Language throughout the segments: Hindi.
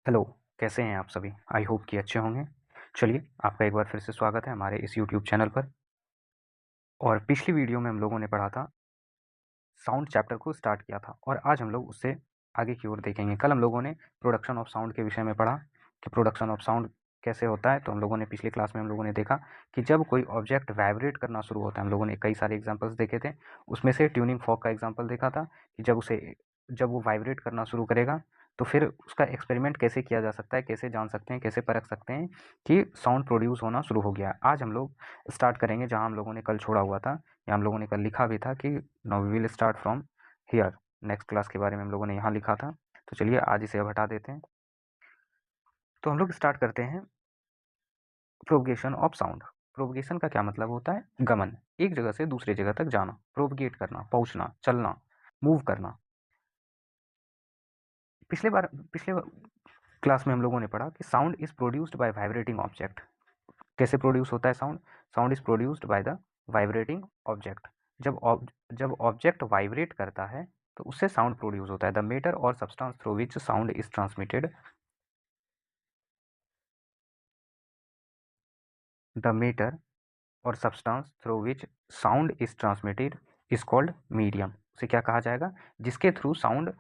हेलो, कैसे हैं आप सभी? आई होप कि अच्छे होंगे। चलिए, आपका एक बार फिर से स्वागत है हमारे इस यूट्यूब चैनल पर। और पिछली वीडियो में हम लोगों ने पढ़ा था, साउंड चैप्टर को स्टार्ट किया था और आज हम लोग उससे आगे की ओर देखेंगे। कल हम लोगों ने प्रोडक्शन ऑफ साउंड के विषय में पढ़ा कि प्रोडक्शन ऑफ साउंड कैसे होता है। तो हम लोगों ने पिछली क्लास में हम लोगों ने देखा कि जब कोई ऑब्जेक्ट वाइब्रेट करना शुरू होता है, हम लोगों ने कई सारे एग्जांपल्स देखे थे। उसमें से ट्यूनिंग फॉर्क का एग्जांपल देखा था कि जब वो वाइब्रेट करना शुरू करेगा तो फिर उसका एक्सपेरिमेंट कैसे किया जा सकता है, कैसे जान सकते हैं, कैसे परख सकते हैं कि साउंड प्रोड्यूस होना शुरू हो गया। आज हम लोग स्टार्ट करेंगे जहाँ हम लोगों ने कल छोड़ा हुआ था, या हम लोगों ने कल लिखा भी था कि now we will start from here. Next class के बारे में हम लोगों ने यहाँ लिखा था। तो चलिए आज इसे अब हटा देते हैं। तो हम लोग स्टार्ट करते हैं प्रोपगेशन ऑफ साउंड। प्रोपगेशन का क्या मतलब होता है? गमन, एक जगह से दूसरी जगह तक जाना, प्रोपगेट करना, पहुंचना, चलना, मूव करना। पिछले क्लास में हम लोगों ने पढ़ा कि sound is produced by vibrating object. कैसे प्रोड्यूस होता है sound? Sound is produced by the vibrating object. जब ऑब्जेक्ट वाइब्रेट करता है तो उससे साउंड प्रोड्यूस होता है। द मैटर और substance through which sound is transmitted, the matter और substance through which sound is transmitted is called medium. उसे क्या कहा जाएगा? जिसके थ्रू साउंड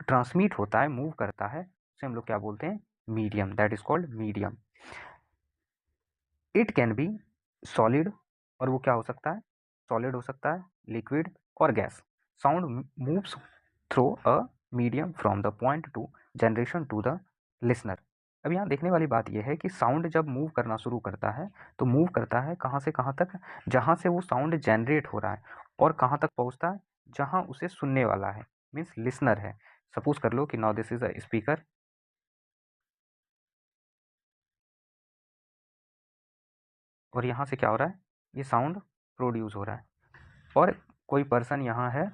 ट्रांसमिट होता है, मूव करता है, उसे हम लोग क्या बोलते हैं? Medium. That is called medium. It can be solid, और वो क्या हो सकता है? सॉलिड हो सकता है, लिक्विड और gas. Sound moves through a medium from the point to generation to the listener. अब यहाँ देखने वाली बात यह है कि साउंड जब मूव करना शुरू करता है तो मूव करता है कहाँ से कहाँ तक? जहाँ से वो साउंड जनरेट हो रहा है। और कहाँ तक पहुँचता है? जहाँ उसे सुनने वाला है, मीन्स लिसनर है। सपोज कर लो कि now this is a speaker, और यहाँ से क्या हो रहा है? ये साउंड प्रोड्यूस हो रहा है। और कोई पर्सन यहाँ है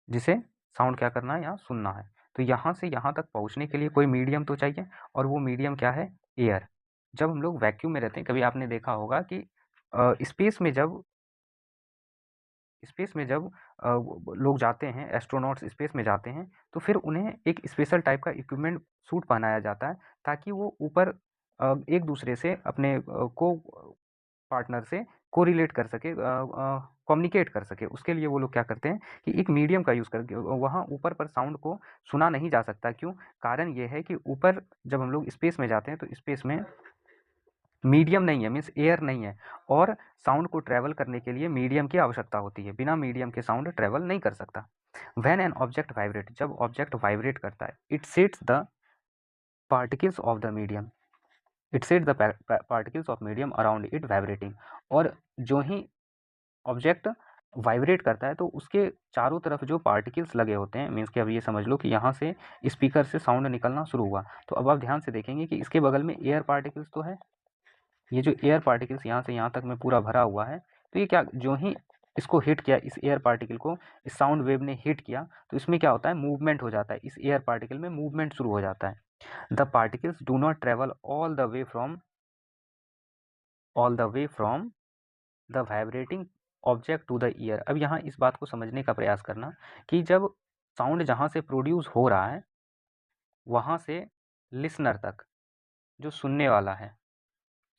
जिसे साउंड क्या करना है? यहाँ सुनना है। तो यहाँ से यहाँ तक पहुँचने के लिए कोई मीडियम तो चाहिए, और वो मीडियम क्या है? एयर। जब हम लोग वैक्यूम में रहते हैं, कभी आपने देखा होगा कि स्पेस में जब लोग जाते हैं, एस्ट्रोनॉट्स स्पेस में जाते हैं, तो फिर उन्हें एक स्पेशल टाइप का इक्विपमेंट सूट पहनाया जाता है ताकि वो ऊपर एक दूसरे से अपने को पार्टनर से कोरिलेट कर सके, कम्युनिकेट कर सके। उसके लिए वो लोग क्या करते हैं कि एक मीडियम का यूज़ करके वहाँ ऊपर पर साउंड को सुना नहीं जा सकता। क्यों? कारण ये है कि ऊपर जब हम लोग स्पेस में जाते हैं तो स्पेस में मीडियम नहीं है, मीन्स एयर नहीं है, और साउंड को ट्रैवल करने के लिए मीडियम की आवश्यकता होती है। बिना मीडियम के साउंड ट्रैवल नहीं कर सकता। व्हेन एन ऑब्जेक्ट वाइब्रेट, जब ऑब्जेक्ट वाइब्रेट करता है, it sets the particles of the medium, it set the particles of medium around it vibrating. और जो ही ऑब्जेक्ट वाइब्रेट करता है तो उसके चारों तरफ जो पार्टिकल्स लगे होते हैं, मीन्स कि अब ये समझ लो कि यहाँ से स्पीकर से साउंड निकलना शुरू हुआ, तो अब आप ध्यान से देखेंगे कि इसके बगल में एयर पार्टिकल्स तो है। ये जो एयर पार्टिकल्स यहाँ से यहाँ तक में पूरा भरा हुआ है, तो ये क्या, जो ही इसको हिट किया, इस एयर पार्टिकल को इस साउंड वेव ने हिट किया, तो इसमें क्या होता है? मूवमेंट हो जाता है। इस एयर पार्टिकल में मूवमेंट शुरू हो जाता है। The particles do not travel all the way from the vibrating object to the ear. अब यहाँ इस बात को समझने का प्रयास करना कि जब साउंड जहाँ से प्रोड्यूस हो रहा है वहाँ से लिसनर तक, जो सुनने वाला है,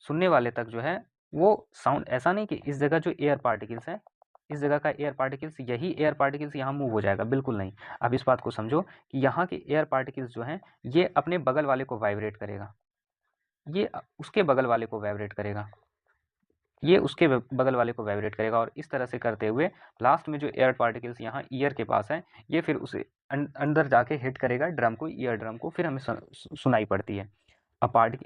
सुनने वाले तक जो है, वो साउंड ऐसा नहीं कि इस जगह जो एयर पार्टिकल्स हैं, इस जगह का एयर पार्टिकल्स, यही एयर पार्टिकल्स यहाँ मूव हो जाएगा, बिल्कुल नहीं। अब इस बात को समझो कि यहाँ के एयर पार्टिकल्स जो हैं ये अपने बगल वाले को वाइब्रेट करेगा, ये उसके बगल वाले को वाइब्रेट करेगा, ये उसके बगल वाले को वाइब्रेट करेगा, और इस तरह से करते हुए लास्ट में जो एयर पार्टिकल्स यहाँ ईयर के पास है, ये फिर उसे अंदर जाके हिट करेगा ड्रम को, ईयर ड्रम को, फिर हमें सुनाई पड़ती है। अब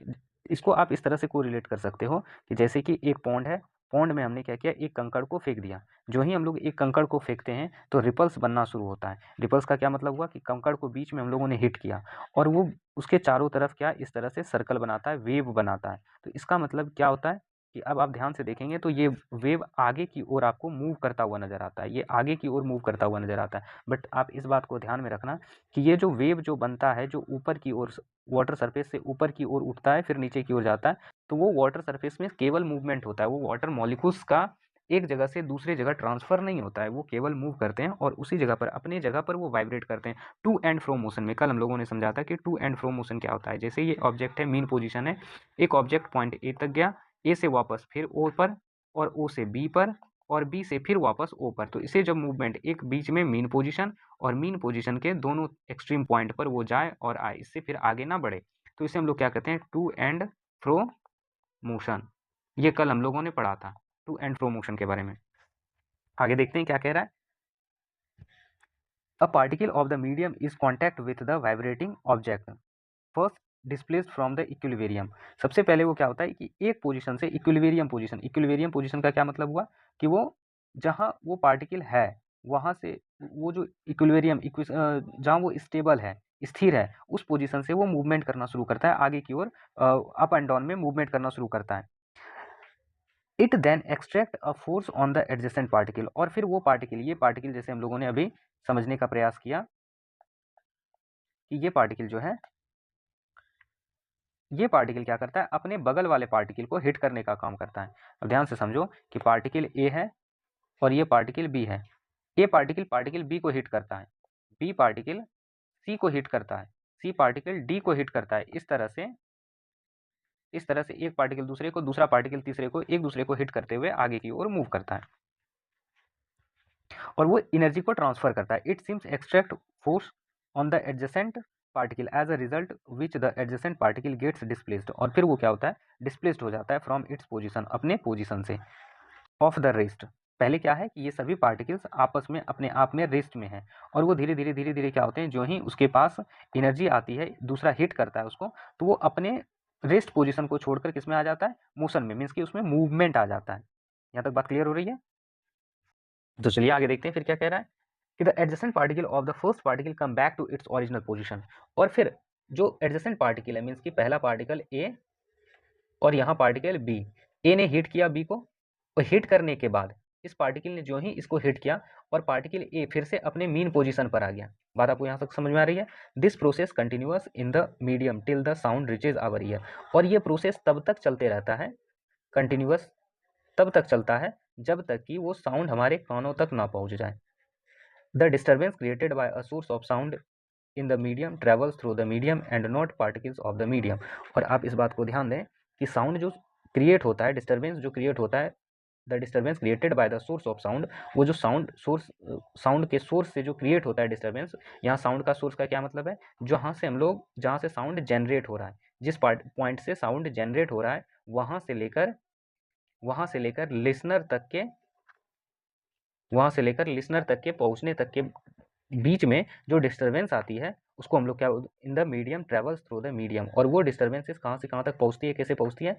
इसको आप इस तरह से कोरिलेट कर सकते हो कि जैसे कि एक पॉन्ड है, पॉन्ड में हमने क्या किया? एक कंकड़ को फेंक दिया। जो ही हम लोग एक कंकड़ को फेंकते हैं तो रिपल्स बनना शुरू होता है। रिपल्स का क्या मतलब हुआ? कि कंकड़ को बीच में हम लोगों ने हिट किया और वो उसके चारों तरफ क्या, इस तरह से सर्कल बनाता है, वेव बनाता है। तो इसका मतलब क्या होता है कि अब आप ध्यान से देखेंगे तो ये वेव आगे की ओर आपको मूव करता हुआ नजर आता है, ये आगे की ओर मूव करता हुआ नजर आता है। बट आप इस बात को ध्यान में रखना कि ये जो वेव जो बनता है, जो ऊपर की ओर, वाटर सरफेस से ऊपर की ओर उठता है, फिर नीचे की ओर जाता है, तो वो वाटर सरफेस में केवल मूवमेंट होता है, वो वाटर मॉलिक्यूल्स का एक जगह से दूसरे जगह ट्रांसफ़र नहीं होता है, वो केवल मूव करते हैं और उसी जगह पर अपनी जगह पर वो वाइब्रेट करते हैं। टू एंड फ्रो मोशन में कल हम लोगों ने समझा था कि टू एंड फ्रो मोशन क्या होता है। जैसे ये ऑब्जेक्ट है, मीन पोजीशन है, एक ऑब्जेक्ट पॉइंट ए तक गया, ए से वापस फिर ओ पर और ओ से बी पर और बी से फिर वापस ओ पर। तो इसे जब मूवमेंट एक बीच में मीन पोजीशन और मीन पोजीशन के दोनों एक्सट्रीम पॉइंट पर वो जाए और आए, इससे फिर आगे ना बढ़े, तो इसे हम लोग क्या कहते हैं, टू एंड फ्रो मोशन। ये कल हम लोगों ने पढ़ा था टू एंड फ्रो मोशन के बारे में। आगे देखते हैं क्या कह रहा है। A particle of the medium is contact with the vibrating object first displaced from the equilibrium. सबसे पहले वो क्या होता है कि एक पोजीशन से इक्विलिब्रियम पोजीशन का क्या मतलब हुआ कि वो जहाँ वो पार्टिकल है वहाँ से वो जो इक्विलिब्रियम जहाँ वो स्टेबल है, स्थिर है, उस पोजीशन से वो मूवमेंट करना शुरू करता है, आगे की ओर अप एंड डाउन में मूवमेंट करना शुरू करता है। It then extract a force on the adjacent particle, और फिर वो पार्टिकल, ये पार्टिकल जैसे हम लोगों ने अभी समझने का प्रयास किया कि ये पार्टिकल जो है, ये पार्टिकल क्या करता है, अपने बगल वाले पार्टिकल को हिट करने का काम करता है। अब ध्यान से समझो कि पार्टिकल ए है और ये पार्टिकल बी है। ए पार्टिकल पार्टिकल बी को हिट करता है, बी पार्टिकल सी को हिट करता है, सी पार्टिकल डी को हिट करता है। इस तरह से एक पार्टिकल दूसरे को, दूसरा पार्टिकल तीसरे को, एक दूसरे को हिट करते हुए आगे की ओर मूव करता है और वो एनर्जी को ट्रांसफर करता है। It seems extract force on the adjacent particle as a result which the adjacent particle gets displaced, और फिर वो क्या होता है, डिस्प्लेस्ड हो जाता है फ्रॉम इट्स पोजीशन, अपने पोजीशन से, ऑफ द रेस्ट। पहले क्या है कि ये सभी पार्टिकल्स आपस में अपने आप में रेस्ट में हैं और वो धीरे धीरे क्या होते हैं, जो ही उसके पास एनर्जी आती है, दूसरा हिट करता है उसको, तो वो अपने रेस्ट पोजीशन को छोड़कर किस में आ जाता है, मोशन में, मीन्स कि उसमें मूवमेंट आ जाता है। यहाँ तक बात क्लियर हो रही है। तो चलिए आगे देखते हैं फिर क्या कह रहा है कि the adjacent particle of the first particle come back to its original position. और फिर जो एडजेसेंट पार्टिकल है, मीन्स कि पहला पार्टिकल ए और यहाँ पार्टिकल बी, ए ने हिट किया बी को, और हिट करने के बाद इस पार्टिकल ने जो ही इसको हिट किया और पार्टिकल ए फिर से अपने मीन पोजीशन पर आ गया। बात आपको यहाँ तक समझ में आ रही है। This process continuous in the medium till the sound reaches our ear. और ये प्रोसेस तब तक चलते रहता है, कंटिन्यूअस तब तक चलता है जब तक कि वो साउंड हमारे कानों तक ना पहुंच जाए। The disturbance created by a source of sound in the medium travels through the medium and not particles of the medium. और आप इस बात को ध्यान दें कि साउंड जो क्रिएट होता है, डिस्टर्बेंस जो क्रिएट होता है, the disturbance created by the source of sound, वो जो साउंड के सोर्स से जो क्रिएट होता है डिस्टर्बेंस, यहाँ साउंड का सोर्स का क्या मतलब है, जहाँ से साउंड जनरेट हो रहा है, जिस पॉइंट से साउंड जनरेट हो रहा है, वहां से लेकर लिसनर तक के पहुंचने तक के बीच में जो डिस्टर्बेंस आती है उसको हम लोग क्या, इन the medium travels through the medium. और वो डिस्टर्बेंसेस कहाँ से कहाँ तक पहुंचती है, कैसे पहुंचती है,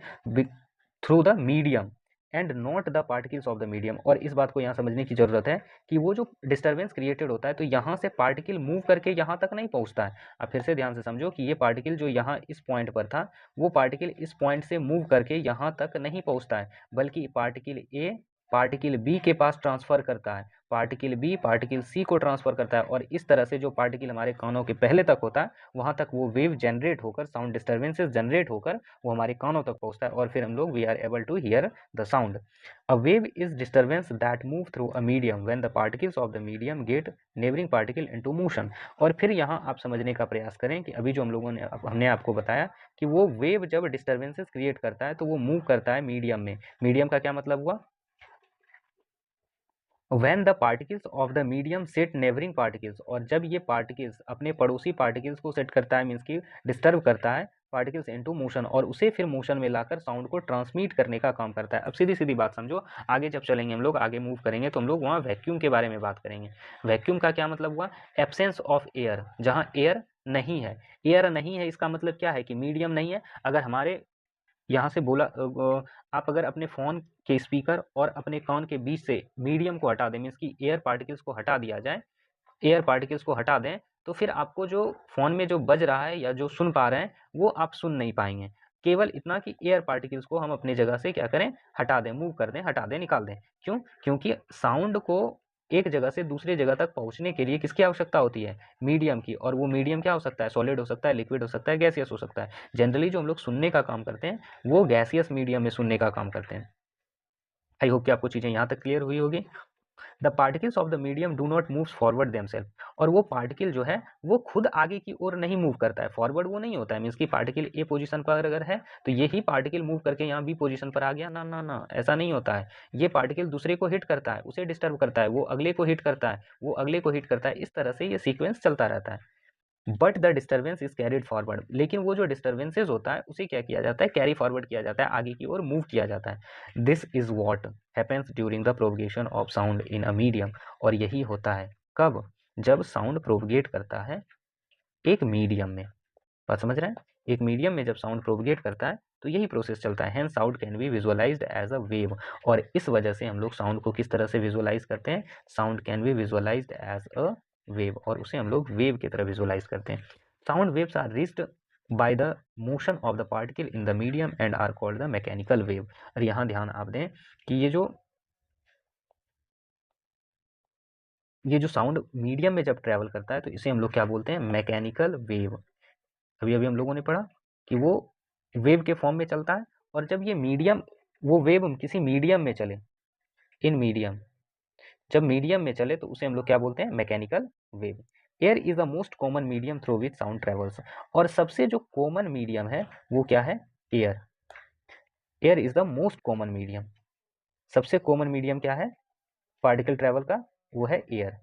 through the medium and not the particles of the medium. और इस बात को यहाँ समझने की जरूरत है कि वो जो डिस्टर्बेंस क्रिएटेड होता है, तो यहाँ से पार्टिकल मूव करके यहाँ तक नहीं पहुँचता है। अब फिर से ध्यान से समझो कि ये पार्टिकल जो यहाँ इस पॉइंट पर था, वो पार्टिकल इस पॉइंट से मूव करके यहाँ तक नहीं पहुँचता है, बल्कि पार्टिकल ए पार्टिकल बी के पास ट्रांसफर करता है, पार्टिकल बी पार्टिकल सी को ट्रांसफर करता है, और इस तरह से जो पार्टिकल हमारे कानों के पहले तक होता है, वहाँ तक वो वेव जनरेट होकर, साउंड डिस्टर्बेंसेस जनरेट होकर वो हमारे कानों तक पहुँचता है, और फिर हम लोग we are able to hear the sound. A wave is disturbance that move through a medium when the particles of the medium get neighbouring particle into motion. और फिर यहाँ आप समझने का प्रयास करें कि अभी जो हमने आपको बताया कि वो वेव जब डिस्टर्बेंसेस क्रिएट करता है तो वो मूव करता है मीडियम में। मीडियम का क्या मतलब हुआ, when the particles of the medium set neighboring particles, और जब ये पार्टिकल्स अपने पड़ोसी पार्टिकल्स को सेट करता है, मीन्स की डिस्टर्ब करता है पार्टिकल्स इनटू मोशन, और उसे फिर मोशन में लाकर साउंड को ट्रांसमिट करने का काम करता है। अब सीधी सीधी बात समझो, आगे जब चलेंगे हम लोग, आगे मूव करेंगे तो हम लोग वहाँ वैक्यूम के बारे में बात करेंगे। वैक्यूम का क्या मतलब हुआ, एब्सेंस ऑफ एयर, जहाँ एयर नहीं है। एयर नहीं है इसका मतलब क्या है कि मीडियम नहीं है। अगर हमारे यहाँ से बोला आप अगर अपने फ़ोन के स्पीकर और अपने कान के बीच से मीडियम को हटा दें, मीन्स कि एयर पार्टिकल्स को हटा दिया जाए, एयर पार्टिकल्स को हटा दें, तो फिर आपको जो फ़ोन में जो बज रहा है या जो सुन पा रहे हैं वो आप सुन नहीं पाएंगे। केवल इतना कि एयर पार्टिकल्स को हम अपनी जगह से क्या करें, हटा दें, मूव कर दें, हटा दें, निकाल दें। क्यों? क्योंकि साउंड को एक जगह से दूसरी जगह तक पहुंचने के लिए किसकी आवश्यकता होती है, मीडियम की। और वो मीडियम क्या हो सकता है, सॉलिड हो सकता है, लिक्विड हो सकता है, गैसियस हो सकता है। जनरली जो हम लोग सुनने का काम करते हैं वो गैसियस मीडियम में सुनने का काम करते हैं। आई होप कि आपको चीज़ें यहाँ तक क्लियर हुई होगी। The particles of the medium do not move forward themself, और वो पार्टिकल जो है वो खुद आगे की ओर नहीं मूव करता है, फॉरवर्ड वो नहीं होता है, मीन्स की पार्टिकल ए पोजीशन पर अगर है तो यही पार्टिकल मूव करके यहाँ बी पोजीशन पर आ गया, ना ना ना, ऐसा नहीं होता है। ये पार्टिकल दूसरे को हिट करता है, उसे डिस्टर्ब करता है, वो अगले को हिट करता है, वो अगले को हिट करता है, इस तरह से ये सीक्वेंस चलता रहता है। But the disturbance is carried forward, लेकिन वो जो डिस्टर्बेंसेज होता है उसे क्या किया जाता है, कैरी फॉरवर्ड किया जाता है, आगे की ओर मूव किया जाता है। This is what happens during the propagation of sound in a medium, और यही होता है कब, जब साउंड प्रोपगेट करता है एक मीडियम में। बात समझ रहे हैं, एक मीडियम में जब साउंड प्रोपगेट करता है तो यही प्रोसेस चलता है। Hence sound can be visualised as a wave, और इस वजह से हम लोग साउंड को किस तरह से विजुअलाइज करते हैं, sound can be visualised as a wave, और उसे हम लोग वेव की तरह विजुअलाइज करते हैं। Sound waves are reached by the motion of the particle in the medium and are called the mechanical wave. और यहाँ ध्यान आप दें कि ये जो साउंड मीडियम में जब ट्रेवल करता है तो इसे हम लोग क्या बोलते हैं, मैकेनिकल वेव। अभी अभी हम लोगों ने पढ़ा कि वो वेव के फॉर्म में चलता है, और जब ये मीडियम, वो वेव किसी मीडियम में चले, इन मीडियम, जब मीडियम में चले तो उसे हम लोग क्या बोलते हैं, mechanical wave. Air is the most common medium through which sound travels, और सबसे जो कॉमन मीडियम है वो क्या है, air. Air is the most common medium, सबसे कॉमन मीडियम क्या है पार्टिकल ट्रेवल का, वो है एयर।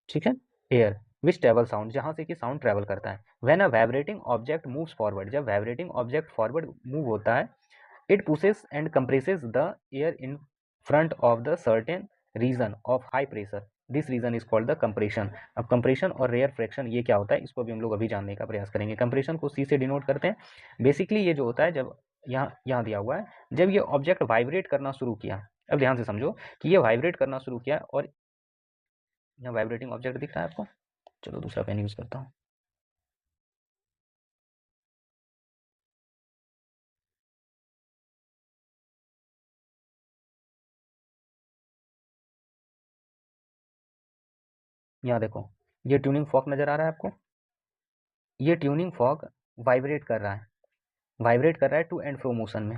ठीक है, एयर विच ट्रेवल साउंड, जहां से कि साउंड ट्रेवल करता है। When a vibrating object moves forward, जब वाइब्रेटिंग ऑब्जेक्ट फॉरवर्ड मूव होता है, it pushes and compresses the air in front of the certain region of high pressure, this region is called the compression. अब कंप्रेशन और रेयर फ्रैक्शन ये क्या होता है, इसको भी हम लोग अभी जानने का प्रयास करेंगे। कंप्रेशन को सी से डिनोट करते हैं। बेसिकली ये जो होता है, जब यहाँ दिया हुआ है, जब ये ऑब्जेक्ट वाइब्रेट करना शुरू किया, अब ध्यान से समझो कि ये वाइब्रेट करना शुरू किया, और यहाँ वाइब्रेटिंग ऑब्जेक्ट दिख रहा है आपको, चलो दूसरा पेन यूज करता हूँ। यहाँ देखो, ये ट्यूनिंग फॉक नजर आ रहा है आपको, ये ट्यूनिंग फॉक वाइब्रेट कर रहा है, वाइब्रेट कर रहा है टू एंड फ्रो मोशन में।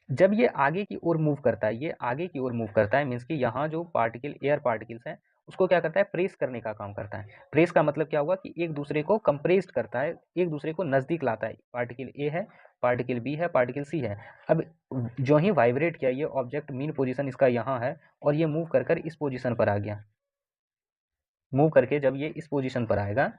जब ये आगे की ओर मूव करता है, ये आगे की ओर मूव करता है, मीन्स कि यहाँ जो पार्टिकल, एयर पार्टिकल्स हैं, उसको क्या करता है, प्रेस करने का काम करता है। प्रेस का मतलब क्या हुआ कि एक दूसरे को कंप्रेस्ड करता है, एक दूसरे को नजदीक लाता है। पार्टिकल ए है, पार्टिकल बी है, पार्टिकल सी है। अब जो ही वाइब्रेट किया, ये ऑब्जेक्ट मीन पोजीशन इसका यहाँ है, और ये मूव कर इस पोजीशन पर आ गया। मूव करके जब ये इस पोजीशन पर आएगा,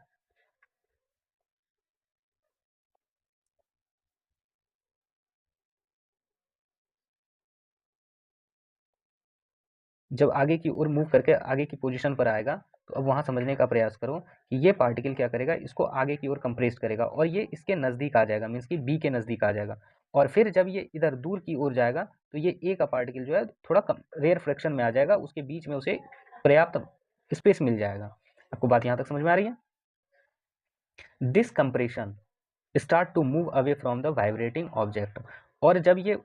जब आगे की ओर मूव करके आगे की पोजीशन पर आएगा, तो अब वहां समझने का प्रयास करो कि ये पार्टिकल क्या करेगा, इसको आगे की ओर कंप्रेस करेगा, और ये इसके नजदीक आ जाएगा, मीन्स कि बी के नजदीक आ जाएगा। और फिर जब ये इधर दूर की ओर जाएगा तो ये ए का पार्टिकल जो है थोड़ा कम रेयर फ्रैक्शन में आ जाएगा, उसके बीच में उसे पर्याप्त स्पेस मिल जाएगा। आपको बात यहाँ तक समझ में आ रही है। This compression start to move away from the vibrating object, और जब ये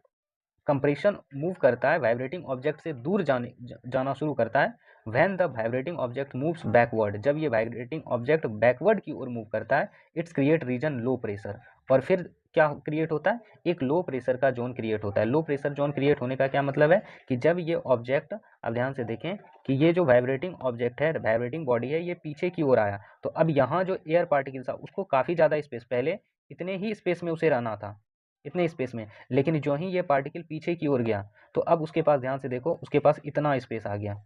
कंप्रेशन मूव करता है, वाइब्रेटिंग ऑब्जेक्ट से दूर जाना शुरू करता है। When the vibrating object moves backward, जब ये वाइब्रेटिंग ऑब्जेक्ट बैकवर्ड की ओर मूव करता है, it's create region low pressure, और फिर क्या क्रिएट होता है, एक लो प्रेशर का जोन क्रिएट होता है। लो प्रेशर जोन क्रिएट होने का क्या मतलब है कि जब ये ऑब्जेक्ट, अब ध्यान से देखें कि ये जो वाइब्रेटिंग ऑब्जेक्ट है, वाइब्रेटिंग बॉडी है, ये पीछे की ओर आया, तो अब यहाँ जो एयर पार्टिकल था उसको काफी ज्यादा स्पेस, पहले इतने ही स्पेस में उसे रहना था, इतने स्पेस में, लेकिन जो ही ये पार्टिकल पीछे की ओर गया तो अब उसके पास, ध्यान से देखो, उसके पास इतना स्पेस आ गया।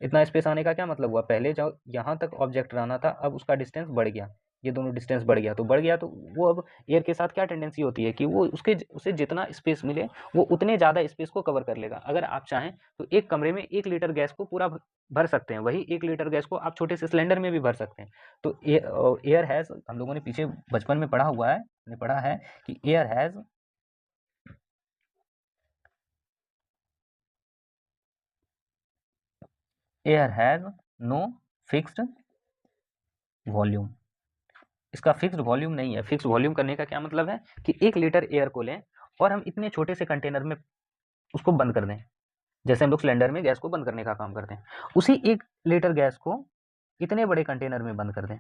इतना स्पेस आने का क्या मतलब हुआ, पहले जो यहाँ तक ऑब्जेक्ट रहना था, अब उसका डिस्टेंस बढ़ गया, ये दोनों डिस्टेंस बढ़ गया, तो बढ़ गया तो वो अब एयर के साथ क्या टेंडेंसी होती है कि वो उसे जितना स्पेस मिले वो उतने ज़्यादा स्पेस को कवर कर लेगा। अगर आप चाहें तो एक कमरे में 1 लीटर गैस को पूरा भर सकते हैं, वही 1 लीटर गैस को आप छोटे से सिलेंडर में भी भर सकते हैं। तो एयर हैज़, हम लोगों ने पीछे बचपन में पढ़ा हुआ है, हमने पढ़ा है कि air has no fixed volume. इसका फिक्स्ड वॉल्यूम नहीं है। फिक्स्ड वॉल्यूम करने का क्या मतलब है कि 1 लीटर एयर को लें और हम इतने छोटे से कंटेनर में उसको बंद कर दें, जैसे हम लोग सिलेंडर में गैस को बंद करने का काम करते हैं, उसी 1 लीटर गैस को इतने बड़े कंटेनर में बंद कर दें।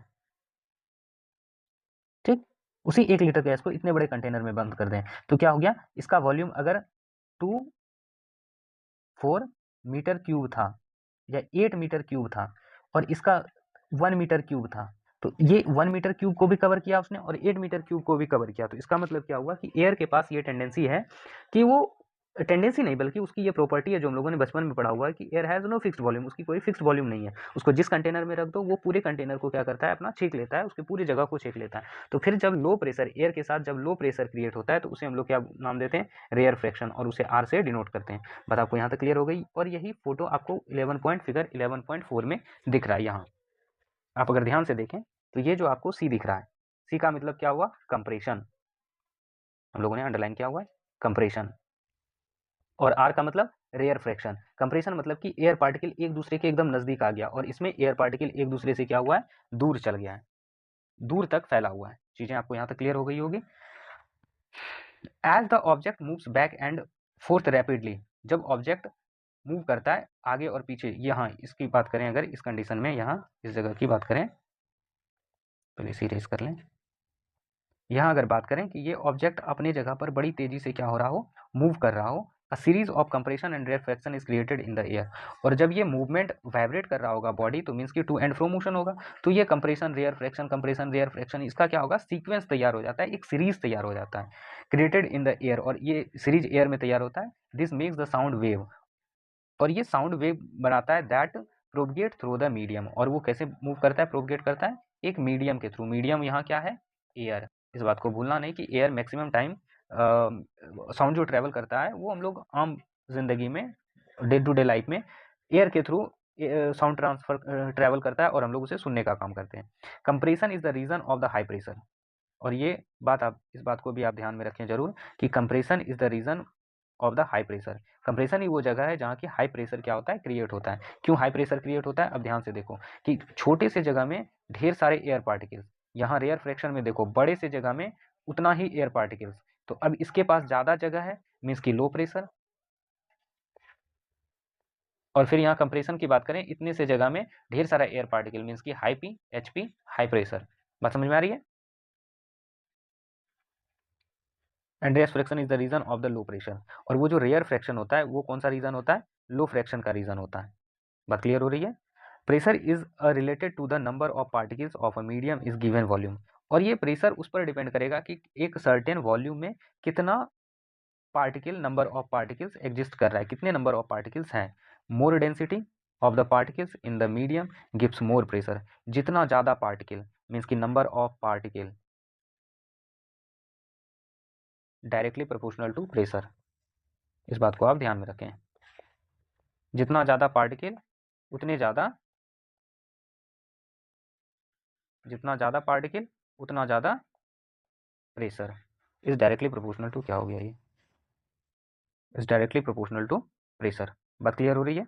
ठीक, उसी 1 लीटर गैस को इतने बड़े कंटेनर में बंद कर दें तो क्या हो गया, इसका वॉल्यूम अगर 4 मीटर क्यूब था या 8 मीटर क्यूब था और इसका 1 मीटर क्यूब था, तो ये 1 मीटर क्यूब को भी कवर किया उसने और 8 मीटर क्यूब को भी कवर किया। तो इसका मतलब क्या हुआ कि एयर के पास ये टेंडेंसी है कि वो टेंडेंसी नहीं बल्कि उसकी ये प्रॉपर्टी है जो हम लोगों ने बचपन में पढ़ा हुआ है कि air has no fixed volume, उसकी कोई फिक्स्ड वॉल्यूम नहीं है। उसको जिस कंटेनर में रख दो वो पूरे कंटेनर को क्या करता है, अपना छींक लेता है, उसकी पूरी जगह को छींक लेता है। तो फिर जब लो प्रेशर एयर के साथ जब लो प्रेशर क्रिएट होता है तो उसे हम लोग क्या नाम देते हैं, रेयर फ्रैक्शन, और उसे आर से डिनोट करते हैं। बात आपको यहाँ तक क्लियर हो गई। और यही फोटो आपको 11 फिगर 11.4 में दिख रहा है। यहाँ आप अगर ध्यान से देखें तो ये जो आपको सी दिख रहा है, सी का मतलब क्या हुआ, कंप्रेशन, हम लोगों ने अंडरलाइन किया हुआ है कंप्रेशन। और आर का मतलब रेयर फ्रैक्शन। कंप्रेशन मतलब कि एयर पार्टिकल एक दूसरे के एकदम नजदीक आ गया और इसमें एयर पार्टिकल एक दूसरे से क्या हुआ है, दूर चल गया है, दूर तक फैला हुआ है। चीजें आपको यहाँ तक क्लियर हो गई होगी। As the object moves back and forth rapidly, जब ऑब्जेक्ट मूव करता है आगे और पीछे, यहाँ इसकी बात करें अगर इस कंडीशन में, यहाँ इस जगह की बात करें, पहले इसे इरेज कर लें। यहाँ अगर बात करें कि ये ऑब्जेक्ट अपने जगह पर बड़ी तेजी से क्या हो रहा हो, मूव कर रहा हो, a series of compression and reflection is created in the air. और जब ये मूवमेंट वाइब्रेट कर रहा होगा बॉडी, तो मीन्स कि टू एंड फ्रो मोशन होगा, तो ये कंप्रेशन रेयर फ्रैक्शन इसका क्या होगा, सीक्वेंस तैयार हो जाता है, एक सीरीज तैयार हो जाता है, क्रिएटेड इन द एयर, और ये सीरीज एयर में तैयार होता है। This makes the sound wave, और ये साउंड वेव बनाता है, that propagate through the medium. और वो कैसे मूव करता है, प्रोपगेट करता है एक मीडियम के थ्रू। मीडियम यहाँ क्या है, एयर। इस बात को भूलना नहीं कि एयर मैक्सिमम टाइम साउंड जो ट्रेवल करता है वो हम लोग आम जिंदगी में डे टू डे लाइफ में एयर के थ्रू साउंड ट्रांसफर ट्रेवल करता है और हम लोग उसे सुनने का काम करते हैं। Compression is the reason of the high pressure, और ये बात आप, इस बात को भी आप ध्यान में रखें जरूर कि compression is the reason of the high pressure. Compression ही वो जगह है जहाँ की हाई प्रेशर क्या होता है, क्रिएट होता है। क्यों हाई प्रेशर क्रिएट होता है, अब ध्यान से देखो कि छोटे से जगह में ढेर सारे एयर पार्टिकल्स, यहाँ रेयर फ्रैक्शन में देखो बड़े से जगह में उतना ही एयर पार्टिकल्स, तो अब इसके पास ज्यादा जगह है, मीन्स की लो प्रेशर। और फिर यहाँ कंप्रेशन की बात करें, इतने से जगह में ढेर सारा एयर पार्टिकल, मीन्स की high P, H P, high pressure. बात समझ में आ रही है। And rarefaction is the reason of the low pressure, और वो जो रेयर फ्रैक्शन होता है वो कौन सा रीजन होता है, लो फ्रैक्शन का रीजन होता है। बात क्लियर हो रही है। Pressure is related to the number of particles of a medium is given volume, और ये प्रेशर उस पर डिपेंड करेगा कि एक सर्टेन वॉल्यूम में कितना particle, number of particles exist कर रहा है, कितने नंबर ऑफ पार्टिकल्स हैं। More density of the particles in the medium gives more pressure, जितना ज़्यादा पार्टिकल, मीन्स की number of particle directly proportional to pressure. इस बात को आप ध्यान में रखें, जितना ज़्यादा पार्टिकल उतने ज़्यादा, जितना ज़्यादा पार्टिकल उतना ज़्यादा pressure is directly proportional to, क्या हो गया ये, is directly proportional to pressure. बात क्लियर हो रही है।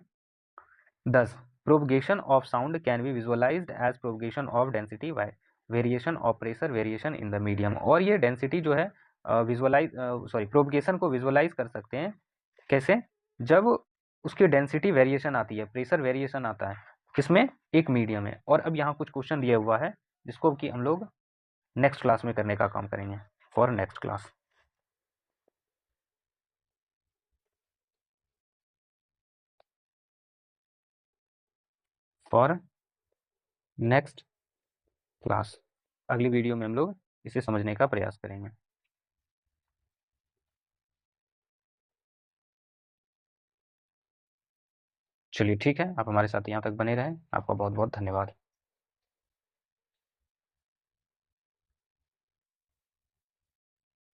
10. Propagation of sound can be visualised as propagation of density by variation of pressure variation in the medium. और ये डेंसिटी जो है विजुअलाइज प्रोपगेशन को विजुअलाइज कर सकते हैं कैसे, जब उसकी डेंसिटी वेरिएशन आती है, प्रेशर वेरिएशन आता है, किसमें, एक मीडियम है। और अब यहाँ कुछ क्वेश्चन दिया हुआ है जिसको कि हम लोग नेक्स्ट क्लास में करने का काम करेंगे, for next class. For next class, अगली वीडियो में हम लोग इसे समझने का प्रयास करेंगे। चलिए ठीक है, आप हमारे साथ यहाँ तक बने रहें। आपका बहुत बहुत धन्यवाद।